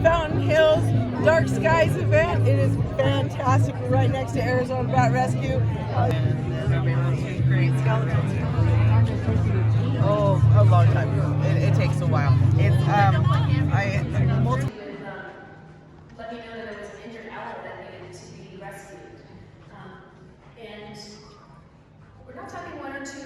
Fountain Hills Dark Skies event. It is fantastic. We're right next to Arizona Bat Rescue. Great skeletons. Oh, a long time. It takes a while. It's let me know that there was an injured owl that needed to be rescued. And we're not talking one or two.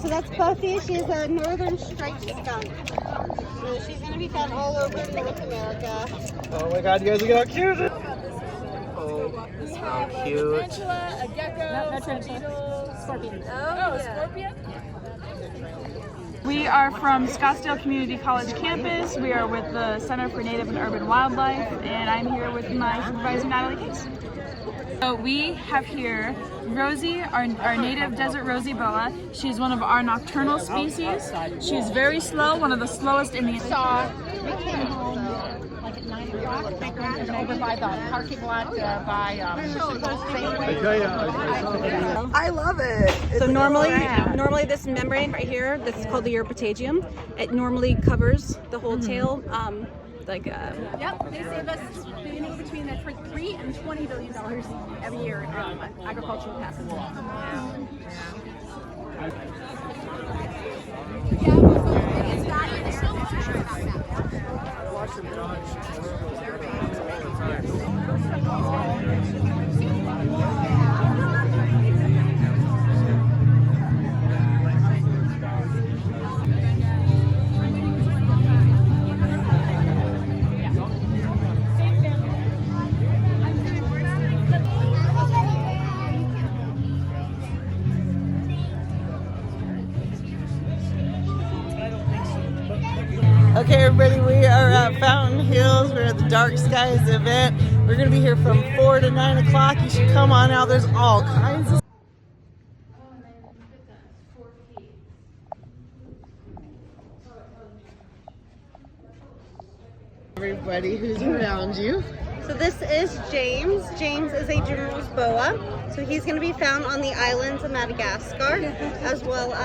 So that's Buffy. She's a northern striped skunk. So she's going to be found all over North America. Oh my god, you guys look how cute! Oh, how cute. Tarantula, a gecko, a beetle, scorpion. Oh, scorpion? We are from Scottsdale Community College campus. We are with the Center for Native and Urban Wildlife, and I'm here with my supervisor, Natalie Case. So we have here Rosie, our native desert rosy boa. She's one of our nocturnal species. She's very slow, one of the slowest in the... We came home like at 9 o'clock. My grandma's over by the parking lot by I love it. So normally this membrane right here, this is called the earpatagium. It normally covers the whole tail. Yep, they save us between that for $3 and $20 billion every year in agricultural passes. Okay, everybody, we are at Fountain Hills. We're at the Dark Skies event. We're going to be here from 4 to 9 o'clock. You should come on out. There's all kinds of... Everybody who's around you. So this is James. James is a James boa. So he's going to be found on the islands of Madagascar, as well as